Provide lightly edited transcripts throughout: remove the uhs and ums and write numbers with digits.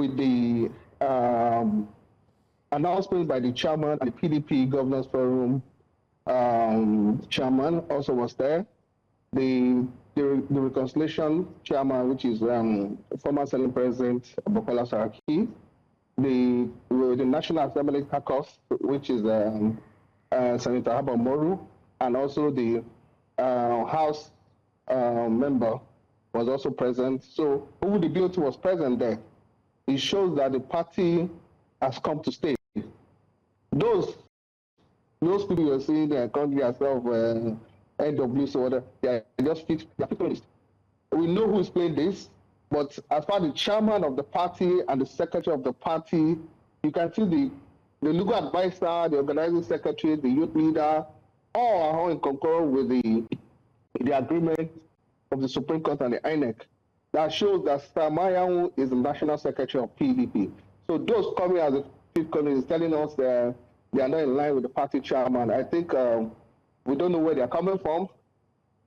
with the announcement by the chairman, the PDP Governors Forum chairman also was there. The reconciliation chairman, which is former Senate President Bukola Saraki, the National Assembly caucus, which is Senator Moru, and also the House member was also present. So who the BOT was present there. It shows that the party has come to stay. Those people you are seeing there, country yourself, NW, so whatever, they are just fixed. We know who is playing this, but as far as the chairman of the party and the secretary of the party, you can see the legal advisor, the organizing secretary, the youth leader, all are all in concord with the agreement of the Supreme Court and the INEC. That shows that Samuel Anyanwu is the national secretary of PDP. So those coming as a fifth column is telling us that they are not in line with the party chairman. I think we don't know where they are coming from.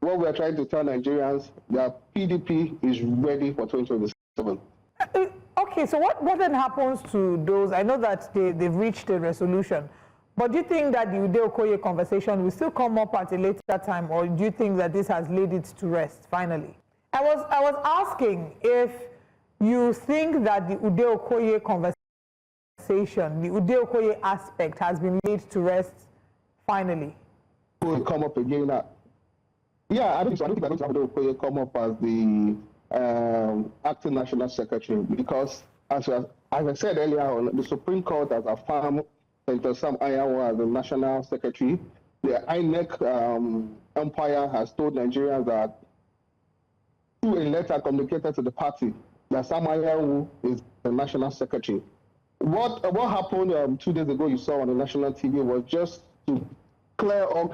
What we are trying to tell Nigerians, that PDP is ready for 2027. Okay, so what then happens to those? I know that they've reached a resolution, but do you think that the Ude Okoye conversation will still come up at a later time, or do you think that this has laid it to rest finally? I was asking if you think that the Ude Okoye conversation, the Ude Okoye aspect has been laid to rest finally. Will come up again. Yeah, I don't think that Ude Okoye come up as the acting national secretary, because as I said earlier on, the Supreme Court has affirmed Senator Samuel Anyanwu as the national secretary. The INEC empire has told Nigerians that through a letter communicated to the party that Samuel Anyanwu is the national secretary. What happened 2 days ago you saw on the national TV was just to clear all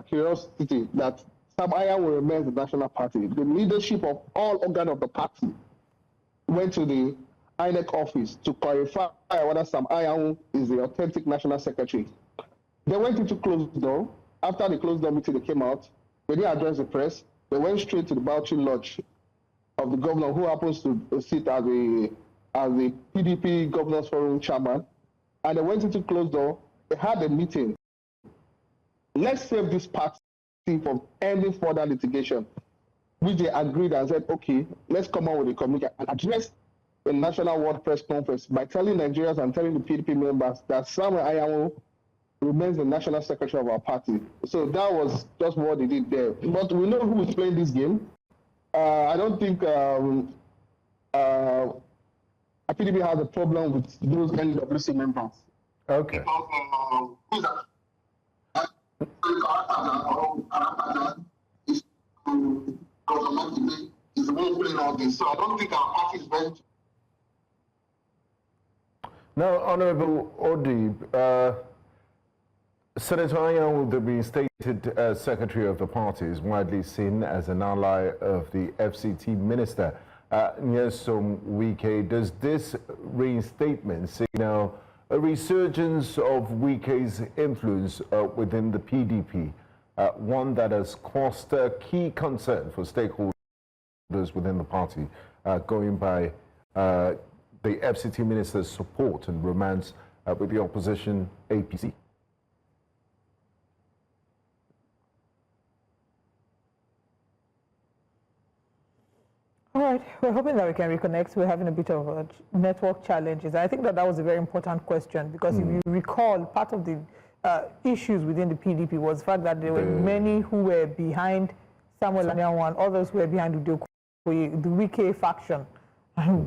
curiosity that Samuel Anyanwu remains the national party. The leadership of all organs of the party went to the INEC office to clarify whether Samuel Anyanwu is the authentic national secretary. They went into closed door. After the closed door meeting, they came out. They didn't address the press. They went straight to the Bauchi Lodge of the governor, who happens to sit as the PDP Governors Forum chairman. And they went into closed door. They had a meeting. Let's save this party from any further litigation, which they agreed and said, okay, let's come out with a communique and address the National World Press Conference by telling Nigerians and telling the PDP members that Samuel Anyanwu remains the national secretary of our party. So that was just what they did there. But we know who is playing this game. I don't think PDP has a problem with those NWC members. Okay. Is the one playing all this. So I don't think our party is going to. Now, Honorable Odih, Senator Anyanwu, the reinstated secretary of the party, is widely seen as an ally of the FCT minister, Nyesom Wike. Does this reinstatement signal a resurgence of Wike's influence within the PDP, one that has caused key concern for stakeholders within the party, going by the FCT minister's support and romance with the opposition APC? All right, we're hoping that we can reconnect. We're having a bit of network challenges. I think that was a very important question, because if you recall, part of the issues within the PDP was the fact that there were many who were behind Samuel Anyanwu and others who were behind the Wike faction.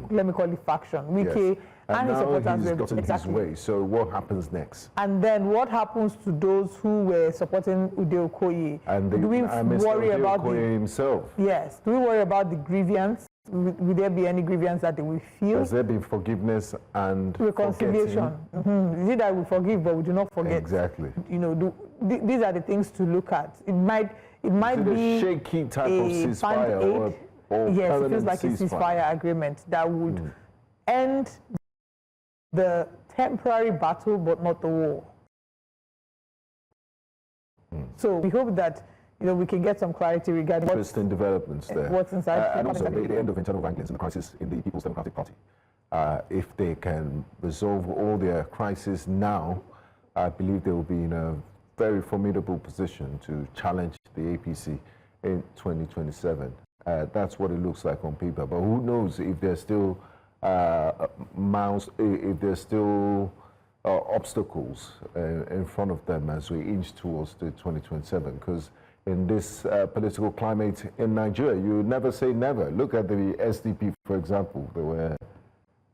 Let me call it faction. Wike and his supporters were gotten his way. So what happens next? And then what happens to those who were supporting Ude Okoye? And do we worry about himself? Yes. Do we worry about the grievance? Will there be any grievance that they will feel? Has there been forgiveness and reconciliation? Is it that we forgive but we do not forget? Exactly. You know, these are the things to look at. It might be a shaky type of ceasefire or yes, it feels like a ceasefire agreement that would end the temporary battle but not the war. So we hope that we can get some clarity regarding interesting developments there. What's inside and also the end of internal rankings and the crisis in the People's Democratic Party. if they can resolve all their crises now, I believe they will be in a very formidable position to challenge the APC in 2027. That's what it looks like on paper. But who knows if there's still obstacles in front of them as we inch towards the 2027. Because in this political climate in Nigeria, you never say never. Look at the SDP, for example. They were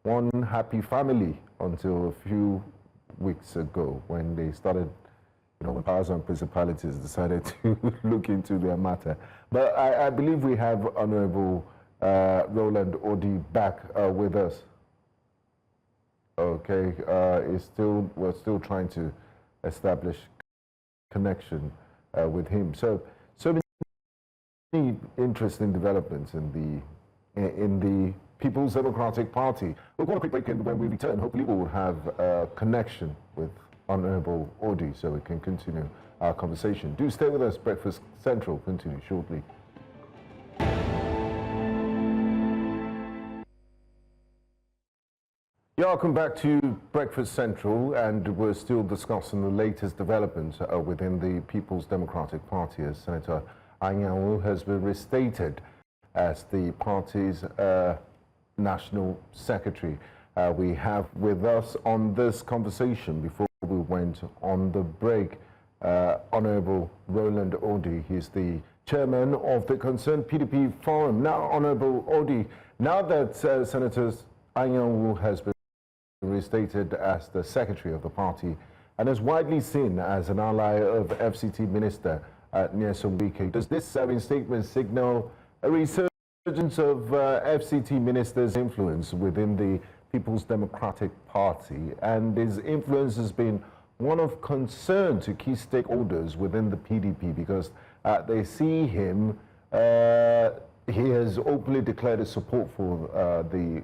one happy family until a few weeks ago when they started, when powers and principalities decided to look into their matter. But I believe we have Honorable Rowland Odih back with us. Okay, we're still trying to establish connection with him. So many interesting developments in the People's Democratic Party. We'll go on a quick break, and when we return, hopefully we will have a connection with Honorable Odih so we can continue our conversation. Do stay with us. Breakfast Central continue shortly. Yeah, welcome back to Breakfast Central, and we're still discussing the latest developments within the People's Democratic Party as Senator Anyanwu has been reinstated as the party's National Secretary. We have with us on this conversation before we went on the break, Honorable Rowland Odih. He's the chairman of the Concerned PDP Forum. Now, Honorable Odih, now that Senator Anyanwu has been reinstated as the secretary of the party and is widely seen as an ally of FCT Minister Nyesom Wike, does this reinstatement signal a resurgence of FCT Minister's influence within the People's Democratic Party? And his influence has been one of concern to key stakeholders within the PDP because they see him, he has openly declared his support for the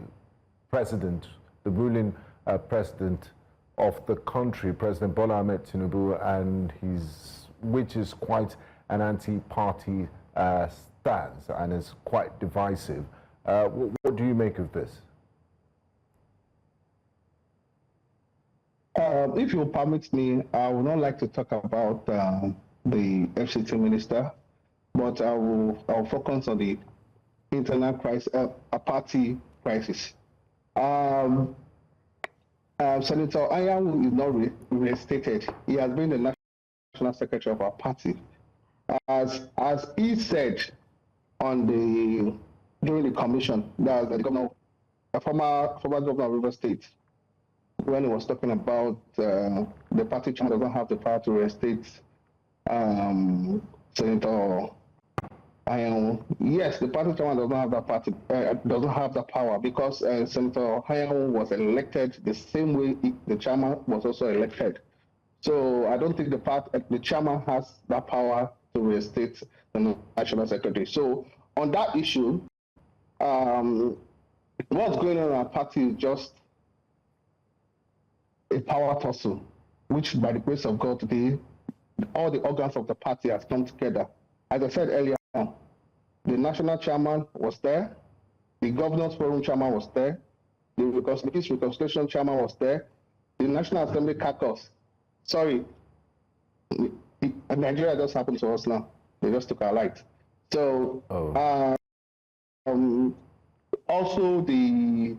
president, the ruling president of the country, President Bola Ahmed Tinubu, and which is quite an anti-party stance and is quite divisive. What do you make of this? If you permit me, I would not like to talk about the FCT minister, but I'll focus on the internal crisis, a party crisis. Senator Anyanwu is not reinstated. He has been the national secretary of our party. As he said during the commission, that the governor, a former governor of River State, when he was talking about the party chairman doesn't have the power to reinstate Senator Anyanwu. Yes, the party chairman doesn't have that power because Senator Anyanwu was elected the same way the chairman was also elected. So I don't think the chairman has that power to reinstate the national secretary. So on that issue, what's going on in our party is just a power tussle, which by the grace of God today, all the organs of the party has come together. As I said earlier on, the national chairman was there, the governors forum chairman was there, the Peace Reconciliation chairman was there, the National Assembly caucus. Sorry, Nigeria just happened to us now. They just took our light. So also the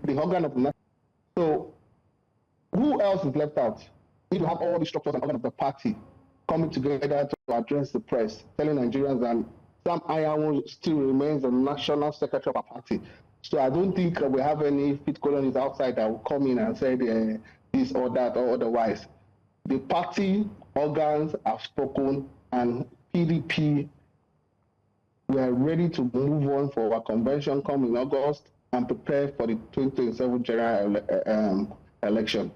organ of the national. So who else is left out? We have all the structures and organs of the party coming together to address the press, telling Nigerians that Sam Anyanwu still remains the national secretary of our party. So I don't think we have any fit colonies outside that will come in and say this or that or otherwise. The party organs have spoken, and PDP, we are ready to move on for our convention come in August and prepare for the 2027 general election.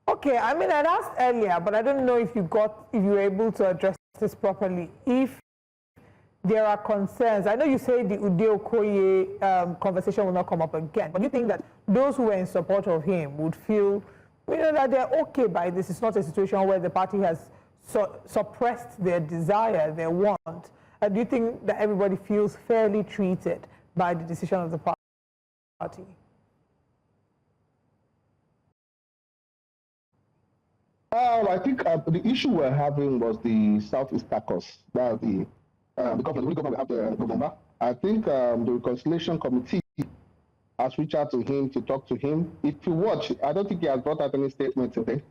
Okay, I mean, I'd asked earlier, but I don't know if you were able to address this properly. If there are concerns, I know you say the Ude Okoye conversation will not come up again, but do you think that those who were in support of him would feel, that they're okay by this? It's not a situation where the party has suppressed their desire, their want. Do you think that everybody feels fairly treated by the decision of the party? I think the issue we're having was the Southeast caucus. That the government we have the November. I think the reconciliation committee has reached out to him to talk to him. If you watch, I don't think he has brought out any statement today.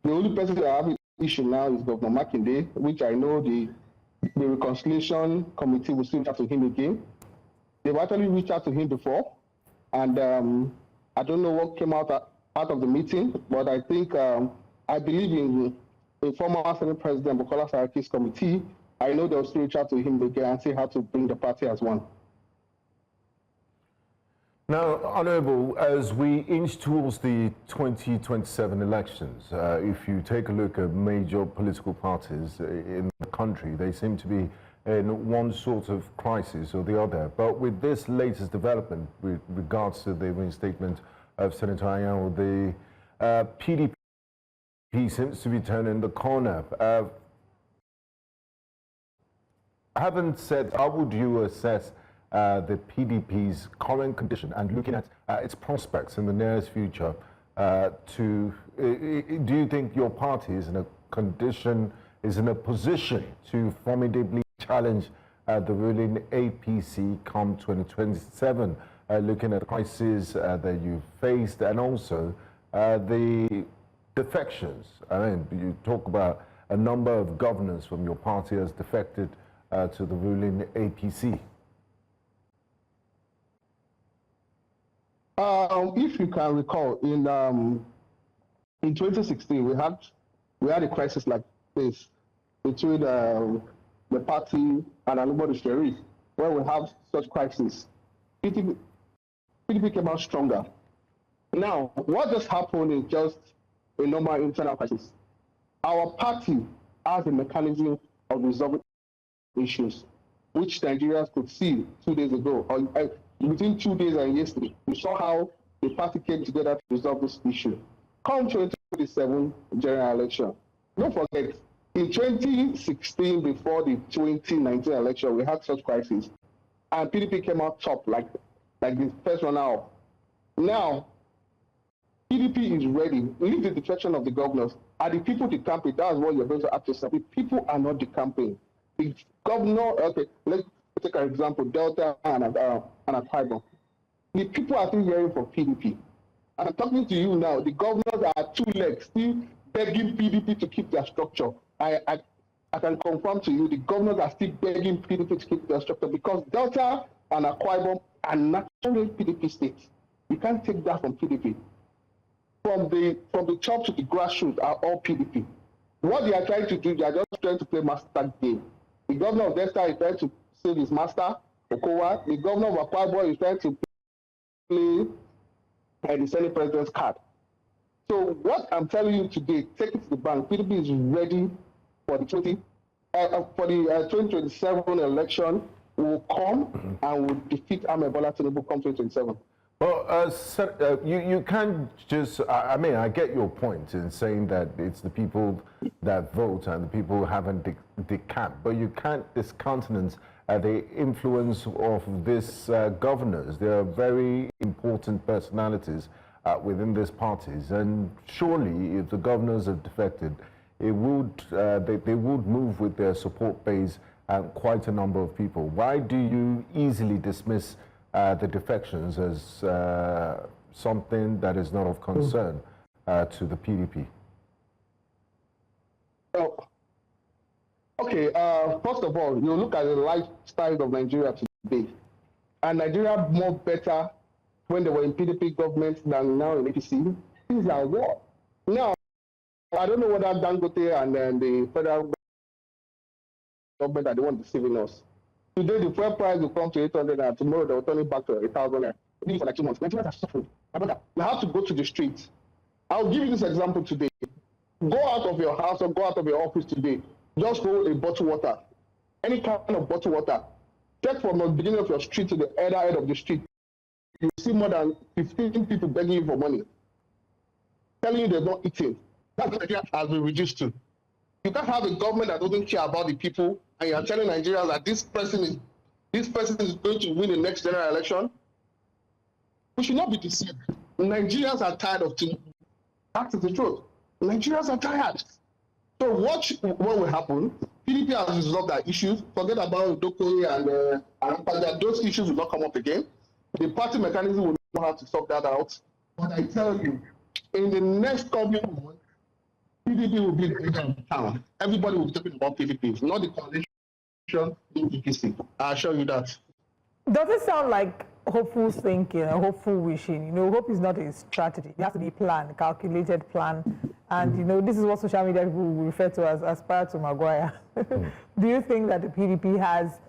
The only person that have an issue now is Governor Makinde, which I know the reconciliation committee will still reach out to him again. They've actually reached out to him before, and I don't know what came out of the meeting, but I think I believe in the former Senate President Bukola Saraki's committee. I know they'll still reach out to him again and see how to bring the party as one. Now, Honourable, as we inch towards the 2027 elections, if you take a look at major political parties in the country, they seem to be in one sort of crisis or the other. But with this latest development with regards to the reinstatement of Senator Anyanwu, the PDP seems to be turning the corner. Having said, how would you assess the PDP's current condition and looking at its prospects in the nearest future? Do you think your party is in a condition, is in a position to formidably challenge the ruling APC come 2027, looking at the crisis that you faced and also the defections? I mean, you talk about a number of governors from your party has defected to the ruling APC. If you can recall, in 2016 we had a crisis like this between the party and Alubodi Sherif, where we have such crisis. PDP came out stronger. Now, what just happened is just a normal internal crisis. Our party has a mechanism of resolving issues, which Nigerians could see 2 days ago, or between 2 days and yesterday. We saw how the party came together to resolve this issue. Come 2027 general election, don't forget, in 2016, before the 2019 election, we had such crisis, and PDP came out top, like the first runner up. Now, PDP is ready. Leave the defection of the governors. Are the people decamping? That's what you're going to have to say. The people are not decamping. The governor, okay, let's take an example, Delta and Akwa Ibom. The people are still hearing from PDP. And I'm talking to you now, the governors are 2 legs, still begging PDP to keep their structure. I can confirm to you, the governors are still begging PDP to keep their structure because Delta and Akwa Ibom are naturally PDP states. You can't take that from PDP. From the top to the grassroots are all PDP. What they are trying to do, they are just trying to play master game. The governor of Delta is trying to save his master, Okowa. The governor of Akwa Ibom is trying to play the Senate President's card. So what I'm telling you today, take it to the bank. PDP is ready for the 2027 election. We will come and will defeat Ahmed Bola Tinubu come 2027. Well, you can't just, I mean, I get your point in saying that it's the people that vote and the people who haven't decamped, but you can't discountenance the influence of these governors. They are very important personalities within these parties, and surely if the governors have defected, it would, they would move with their support base and quite a number of people. Why do you easily dismiss the defections as something that is not of concern to the PDP? Well, okay, first of all, you look at the lifestyle of Nigeria today. And Nigeria more better when they were in PDP government than now in APC. Things are war. Now, I don't know whether Dangote and the federal government are the one deceiving us. Today, the fuel price will come to 800, and tomorrow they will turn it back to 1,000. This for like 2 months. Nigerians are suffering. You have to go to the streets. I'll give you this example today. Go out of your house or go out of your office today. Just hold a bottle of water. Any kind of bottle of water. Check from the beginning of your street to the other end of the street. You see more than 15 people begging you for money, telling you they're not eating. That's what Nigeria has been reduced to. You can't have a government that doesn't care about the people, and you're telling Nigerians that this person this person is going to win the next general election. We should not be deceived. Nigerians are tired of Tinubu. That is the truth. Nigerians are tired. So watch what will happen. PDP has resolved their issues. Forget about Dokoye and Ampaja. Those issues will not come up again. The party mechanism will know how to sort that out. But I tell you, in the next coming months, PDP will be the leader of town. Everybody will be talking about PDP, not the coalition in EPC. I assure you that. Does it sound like hopeful thinking and hopeful wishing? You know, hope is not a strategy. It has to be planned, calculated plan. And, you know, this is what social media people will refer to as aspire to Maguire. Do you think that the PDP has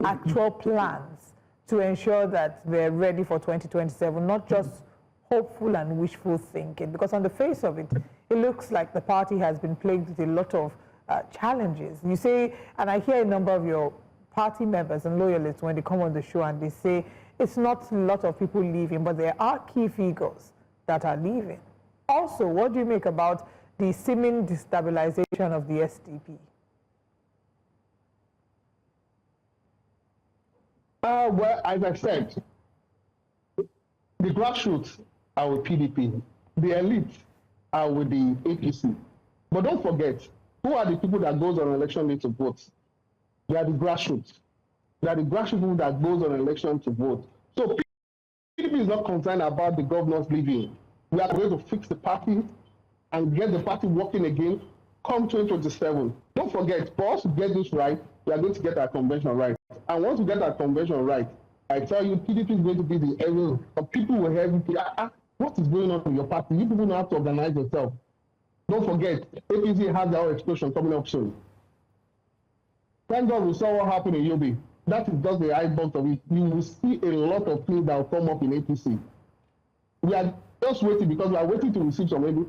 actual plans to ensure that they're ready for 2027, not just hopeful and wishful thinking? Because on the face of it, it looks like the party has been plagued with a lot of challenges. You say, and I hear a number of your party members and loyalists when they come on the show and they say it's not a lot of people leaving, but there are key figures that are leaving. Also, what do you make about the seeming destabilization of the SDP? Well, as I said, the grassroots are with PDP, the elite are with the APC. But don't forget, who are the people that goes on election day to vote? They are the grassroots. They are the grassroots people that goes on election to vote. So PDP is not concerned about the governors leaving. We are going to fix the party and get the party working again come 2027. Don't forget, for us to get this right, we are going to get our convention right. And once we get our convention right, I tell you, PDP is going to be the area of people will have what is going on in your party? You people know how to organize yourself. Don't forget, APC has their own explosion coming up soon. Thank God we saw what happened in Yobe. That is just the iceberg of it. You will see a lot of things that will come up in APC. We are just waiting because we are waiting to receive some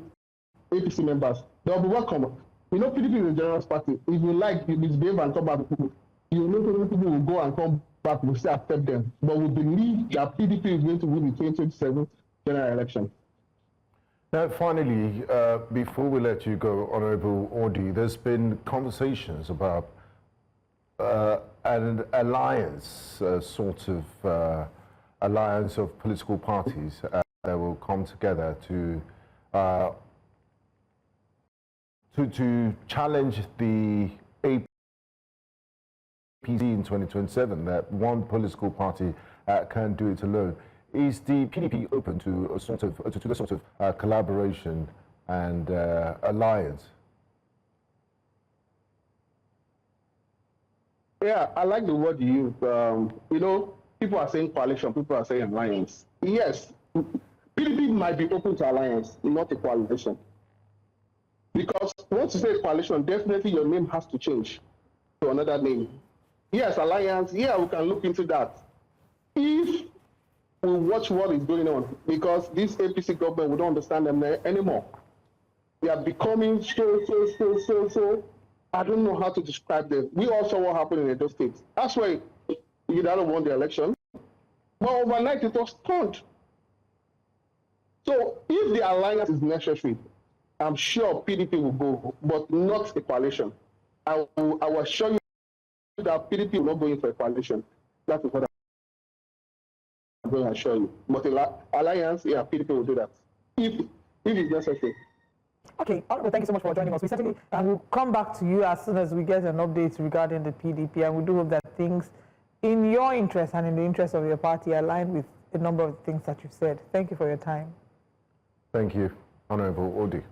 APC members. They will be welcome. You know, PDP is a generous party. If you like, you misbehave and come back to people. You know, people will go and come back, we'll still accept them. But we believe that PDP is going to win the 2027 general election. Now, finally, before we let you go, Honorable Odih, there's been conversations about an alliance, sort of alliance of political parties that will come together to challenge the APC in 2027. That one political party can't do it alone. Is the PDP open to a sort of the sort of collaboration and alliance? Yeah, I like the word you use. You know, people are saying coalition, people are saying alliance. Yes, PDP might be open to alliance, not a coalition. Because once you say coalition, definitely your name has to change to another name. Yes, alliance, yeah, we can look into that. If we watch what is going on, because this APC government, we don't understand them anymore. They are becoming so, I don't know how to describe them. We all saw what happened in Edo State. That's why Iliya won the election. But overnight, it was turned. So if the alliance is necessary, I'm sure PDP will go, but not a coalition. I will assure you that PDP will not go in for a coalition. That is what I'm going to assure you. But alliance, yeah, PDP will do that if it's necessary. Okay, well, thank you so much for joining us. We certainly will come back to you as soon as we get an update regarding the PDP, and we do hope that things in your interest and in the interest of your party align with a number of things that you've said. Thank you for your time. Thank you, Honorable Odih.